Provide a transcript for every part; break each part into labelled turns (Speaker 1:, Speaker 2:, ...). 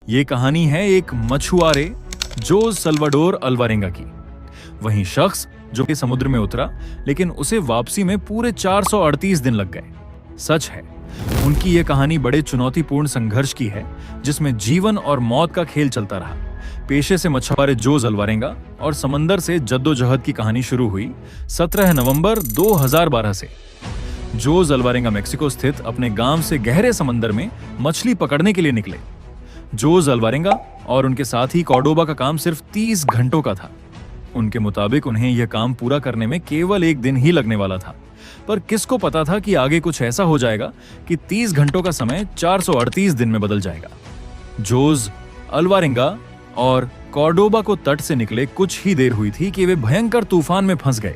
Speaker 1: ये कहानी है एक मछुआरे जोस सल्वाडोर अल्वारेंगा की। वही शख्स जो कि समुद्र में उतरा, लेकिन उसे वापसी में पूरे 438 दिन लग गए। सच है, उनकी ये कहानी बड़े चुनौतीपूर्ण संघर्ष की है, जिसमें जीवन और मौत का खेल चलता रहा। पेशे से मछुआरे जोस अल्वारेंगा और समंदर से जद्दोजहद की कहानी शुरू हुई 17 नवंबर 2012 से। जोस अल्वारेंगा मेक्सिको स्थित अपने गांव से गहरे समंदर में मछली पकड़ने के लिए निकले। जोस अल्वारेंगा और उनके साथी कॉर्डोबा का काम सिर्फ 30 घंटों का था। उनके मुताबिक उन्हें यह काम पूरा करने में केवल एक दिन ही लगने वाला था, पर किसको पता था कि आगे कुछ ऐसा हो जाएगा कि 30 घंटों का समय 438 दिन में बदल जाएगा। जोस अल्वारेंगा और कॉर्डोबा को तट से निकले कुछ ही देर हुई थी कि वे भयंकर तूफान में फंस गए।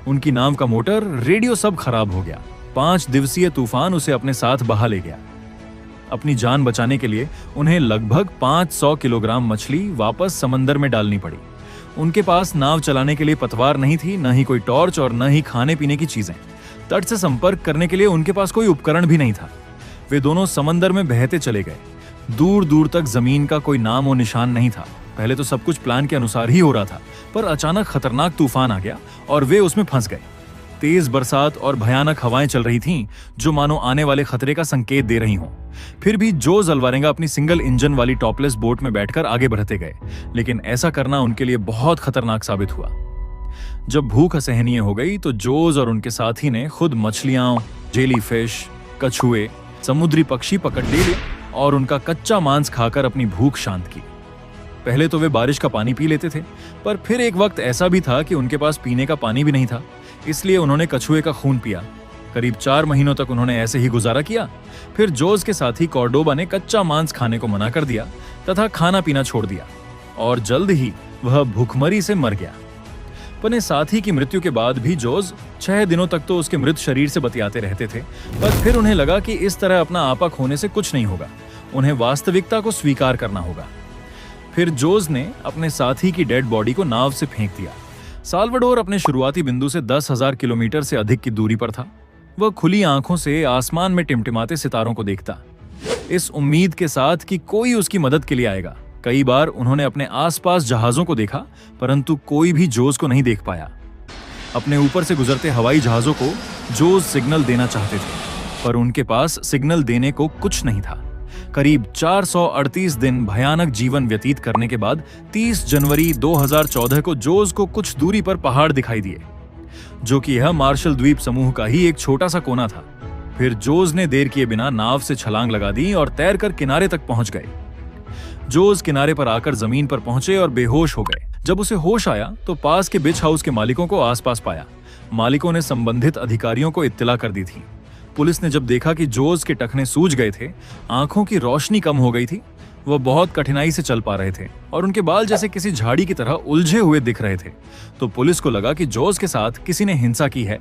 Speaker 1: उनकी नाव का मोटर, रेडियो सब खराब हो गया। 5 दिवसीय तूफान उसे अपने साथ बहा ले गया। अपनी जान बचाने के लिए उन्हें लगभग 500 किलोग्राम मछली वापस समंदर में डालनी पड़ी। उनके पास नाव चलाने के लिए पतवार नहीं थी, न ही कोई टॉर्च और न ही खाने पीने की चीजें। तट से संपर्क करने के लिए उनके पास कोई उपकरण भी नहीं था। वे दोनों समंदर में बहते चले गए। दूर दूर तक जमीन का कोई नाम और निशान नहीं था। पहले तो सब कुछ प्लान के अनुसार ही हो रहा था, पर अचानक खतरनाक तूफान आ गया और वे उसमें फंस गए। तेज बरसात और भयानक हवाएं चल रही थीं, जो मानो आने वाले खतरे का संकेत दे रही हों। फिर भी जोस अल्वारेंगा अपनी सिंगल इंजन वाली टॉपलेस बोट में बैठकर आगे बढ़ते गए, लेकिन ऐसा करना उनके लिए बहुत खतरनाक साबित हुआ। जब भूख असहनीय हो गई तो जोस और उनके साथी ने खुद मछलियां, जेलीफिश, कछुए, समुद्री पक्षी पकड़ लिए और उनका कच्चा मांस खाकर अपनी भूख शांत की। पहले तो वे बारिश का पानी पी लेते थे, पर फिर एक वक्त ऐसा भी था कि उनके पास पीने का पानी भी नहीं था। इसलिए उन्होंने कछुए का खून पिया। करीब 4 महीनों तक उन्होंने ऐसे ही गुजारा किया। फिर जोस के साथी कॉर्डोबा ने कच्चा मांस खाने को मना कर दिया तथा खाना पीना छोड़ दिया, और जल्द ही वह भूखमरी से मर गया। अपने साथी की मृत्यु के बाद भी जोस 6 दिनों तक तो उसके मृत शरीर से बतियाते रहते थे, पर फिर उन्हें लगा कि इस तरह अपना आपा खोने से कुछ नहीं होगा। उन्हें वास्तविकता को स्वीकार करना होगा। फिर जोस ने अपने साथी की डेड बॉडी को नाव से फेंक दिया। साल्वाडोर अपने शुरुआती बिंदु से 10,000 किलोमीटर से अधिक की दूरी पर था। वह खुली आंखों से आसमान में टिमटिमाते सितारों को देखता, इस उम्मीद के साथ कि कोई उसकी मदद के लिए आएगा। कई बार उन्होंने अपने आसपास जहाजों को देखा, परंतु कोई भी जोस को नहीं देख पाया। अपने ऊपर से गुजरते हवाई जहाजों को जोस सिग्नल देना चाहते थे, पर उनके पास सिग्नल देने को कुछ नहीं था। करीब 438 दिन भयानक जीवन व्यतीत करने के बाद 30 जनवरी 2014 को जोस को कुछ दूरी पर पहाड़ दिखाई दिए, जो कि यह मार्शल द्वीप समूह का ही एक छोटा सा कोना था। फिर जोस ने देर किए बिना नाव से छलांग लगा दी और तैरकर किनारे तक पहुंच गए। जोस किनारे पर आकर जमीन पर पहुंचे और बेहोश हो गए। जब उसे होश आया तो पास के बिच हाउस के मालिकों को आसपास पाया। मालिकों ने संबंधित अधिकारियों को इत्तला कर दी थी। पुलिस ने जब देखा कि जोस के टखने सूज गए थे, आंखों की रोशनी कम हो गई थी, वह बहुत कठिनाई से चल पा रहे थे और उनके बाल जैसे किसी झाड़ी की तरह उलझे हुए दिख रहे थे, तो पुलिस को लगा कि जोस के साथ किसी ने हिंसा की है।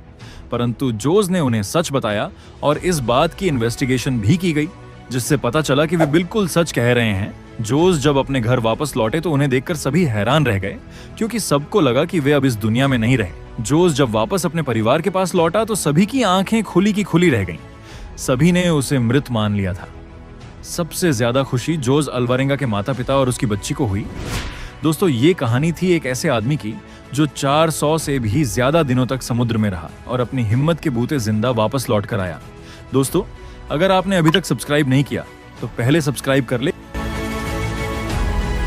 Speaker 1: परंतु जोस ने उन्हें सच बताया और इस बात की इन्वेस्टिगेशन भी की गई, जिससे पता चला कि वे बिल्कुल सच कह रहे हैं। जोस जब अपने घर वापस लौटे तो उन्हें देखकर सभी हैरान रह गए, क्योंकि सबको लगा कि वे अब इस दुनिया में नहीं रहे। जोस जब वापस अपने परिवार के पास लौटा तो सभी की आंखें खुली की खुली रह गईं। सभी ने उसे मृत मान लिया था। सबसे ज्यादा खुशी जोस अल्वारेंगा के माता पिता और उसकी बच्ची को हुई। दोस्तों, ये कहानी थी एक ऐसे आदमी की जो 400 से भी ज्यादा दिनों तक समुद्र में रहा और अपनी हिम्मत के बूते जिंदा वापस लौट कर आया। दोस्तों, अगर आपने अभी तक सब्सक्राइब नहीं किया तो पहले सब्सक्राइब कर ले